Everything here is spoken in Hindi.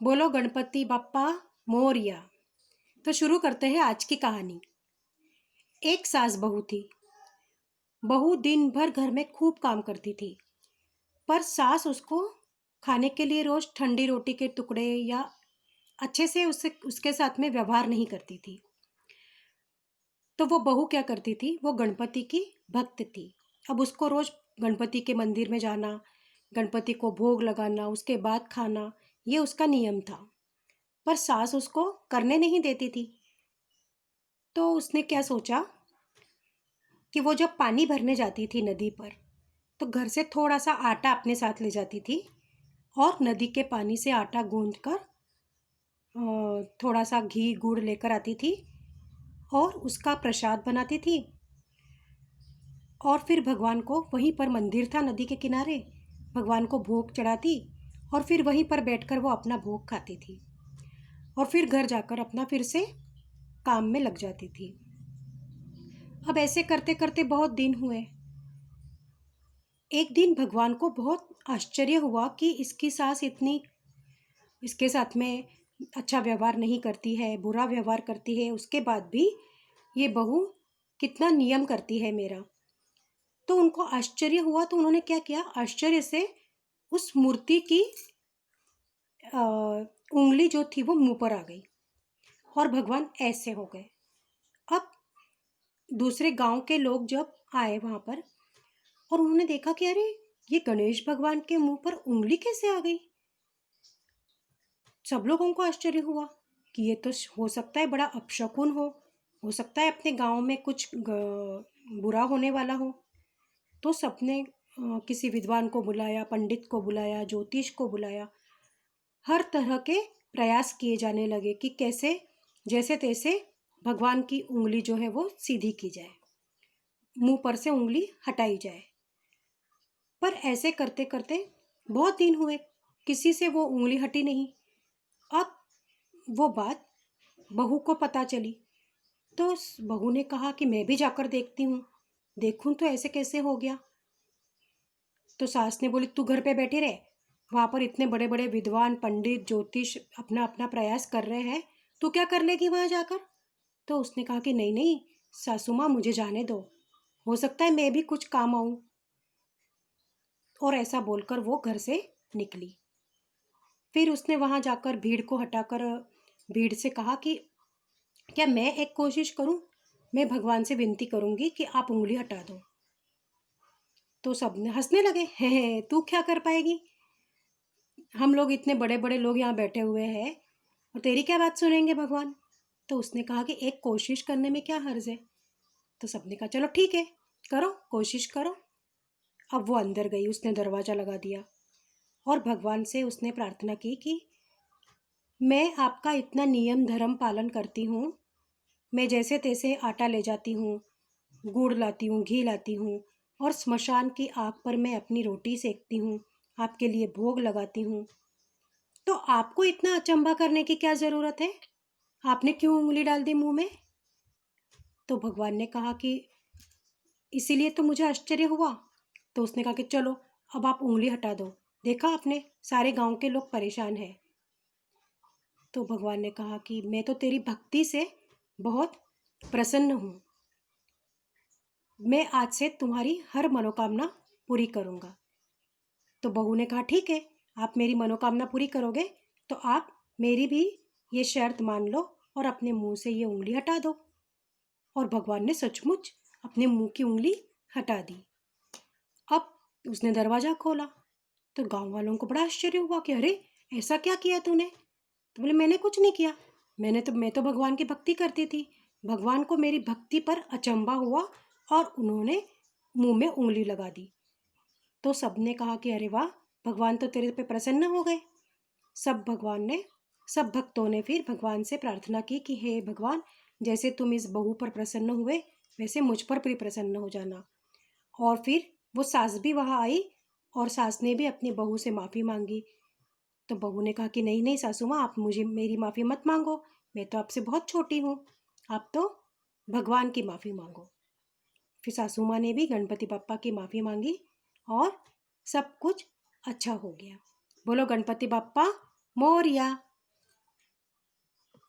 बोलो गणपति बप्पा मोरया। तो शुरू करते हैं आज की कहानी। एक सास बहू थी। बहू दिन भर घर में खूब काम करती थी, पर सास उसको खाने के लिए रोज ठंडी रोटी के टुकड़े या अच्छे से उसके साथ में व्यवहार नहीं करती थी। तो वो बहू क्या करती थी, वो गणपति की भक्त थी। अब उसको रोज गणपति के मंदिर में जाना, गणपति को भोग लगाना, उसके बाद खाना, ये उसका नियम था। पर सास उसको करने नहीं देती थी। तो उसने क्या सोचा कि वो जब पानी भरने जाती थी नदी पर, तो घर से थोड़ा सा आटा अपने साथ ले जाती थी और नदी के पानी से आटा गूंथ कर थोड़ा सा घी गुड़ लेकर आती थी और उसका प्रसाद बनाती थी। और फिर भगवान को, वहीं पर मंदिर था नदी के किनारे, भगवान को भोग चढ़ाती और फिर वहीं पर बैठकर वो अपना भोग खाती थी और फिर घर जाकर अपना फिर से काम में लग जाती थी। अब ऐसे करते करते बहुत दिन हुए। एक दिन भगवान को बहुत आश्चर्य हुआ कि इसकी सास इतनी इसके साथ में अच्छा व्यवहार नहीं करती है, बुरा व्यवहार करती है, उसके बाद भी ये बहू कितना नियम करती है मेरा। तो उनको आश्चर्य हुआ, तो उन्होंने क्या किया, आश्चर्य से उस मूर्ति की उंगली जो थी वो मुंह पर आ गई और भगवान ऐसे हो गए। अब दूसरे गांव के लोग जब आए वहां पर और उन्होंने देखा कि अरे, ये गणेश भगवान के मुंह पर उंगली कैसे आ गई। सब लोगों को आश्चर्य हुआ कि ये तो हो सकता है बड़ा अपशकुन हो सकता है अपने गांव में कुछ बुरा होने वाला हो। तो सबने किसी विद्वान को बुलाया, पंडित को बुलाया, ज्योतिष को बुलाया। हर तरह के प्रयास किए जाने लगे कि कैसे जैसे तैसे भगवान की उंगली जो है वो सीधी की जाए, मुंह पर से उंगली हटाई जाए। पर ऐसे करते करते बहुत दिन हुए, किसी से वो उंगली हटी नहीं। अब वो बात बहू को पता चली, तो बहू ने कहा कि मैं भी जाकर देखती हूँ, देखूं तो ऐसे कैसे हो गया। तो सास ने बोली, तू घर पे बैठी रहे, वहां पर इतने बड़े बड़े विद्वान पंडित ज्योतिष अपना अपना प्रयास कर रहे हैं, तू क्या कर लेगी वहां जाकर। तो उसने कहा कि नहीं नहीं सासू माँ, मुझे जाने दो, हो सकता है मैं भी कुछ काम आऊं। और ऐसा बोलकर वो घर से निकली। फिर उसने वहां जाकर भीड़ को हटाकर भीड़ से कहा कि क्या मैं एक कोशिश करूं, मैं भगवान से विनती करूंगी कि आप उंगली हटा दो। तो सबने हंसने लगे, है तू क्या कर पाएगी, हम लोग इतने बड़े बड़े लोग यहाँ बैठे हुए हैं और तेरी क्या बात सुनेंगे भगवान। तो उसने कहा कि एक कोशिश करने में क्या हर्ज है। तो सबने कहा चलो ठीक है, करो, कोशिश करो। अब वो अंदर गई, उसने दरवाज़ा लगा दिया और भगवान से उसने प्रार्थना की कि मैं आपका इतना नियम धर्म पालन करती हूँ, मैं जैसे तैसे आटा ले जाती हूँ, गुड़ लाती हूँ, घी लाती हूँ और स्मशान की आग पर मैं अपनी रोटी सेकती हूँ, आपके लिए भोग लगाती हूँ। तो आपको इतना अचंभा करने की क्या ज़रूरत है, आपने क्यों उंगली डाल दी मुंह में। तो भगवान ने कहा कि इसीलिए तो मुझे आश्चर्य हुआ। तो उसने कहा कि चलो अब आप उंगली हटा दो, देखा आपने सारे गांव के लोग परेशान हैं। तो भगवान ने कहा कि मैं तो तेरी भक्ति से बहुत प्रसन्न हूँ, मैं आज से तुम्हारी हर मनोकामना पूरी करूँगा। तो बहू ने कहा ठीक है, आप मेरी मनोकामना पूरी करोगे तो आप मेरी भी ये शर्त मान लो और अपने मुंह से ये उंगली हटा दो। और भगवान ने सचमुच अपने मुंह की उंगली हटा दी। अब उसने दरवाज़ा खोला तो गांव वालों को बड़ा आश्चर्य हुआ कि अरे, ऐसा क्या किया तूने। तो बोले मैंने कुछ नहीं किया, मैं तो भगवान की भक्ति करती थी, भगवान को मेरी भक्ति पर अचंभा हुआ और उन्होंने मुंह में उंगली लगा दी। तो सबने कहा कि अरे वाह, भगवान तो तेरे पे प्रसन्न हो गए। सब भक्तों ने फिर भगवान से प्रार्थना की कि हे भगवान, जैसे तुम इस बहू पर प्रसन्न हुए वैसे मुझ पर भी प्रसन्न हो जाना। और फिर वो सास भी वहाँ आई और सास ने भी अपनी बहू से माफ़ी मांगी। तो बहू ने कहा कि नहीं नहीं सासू माँ, आप मुझे मेरी माफ़ी मत मांगो, मैं तो आपसे बहुत छोटी हूँ, आप तो भगवान की माफ़ी मांगो। फिर सासू माँ ने भी गणपति बप्पा की माफ़ी मांगी और सब कुछ अच्छा हो गया। बोलो गणपति बप्पा मोरया।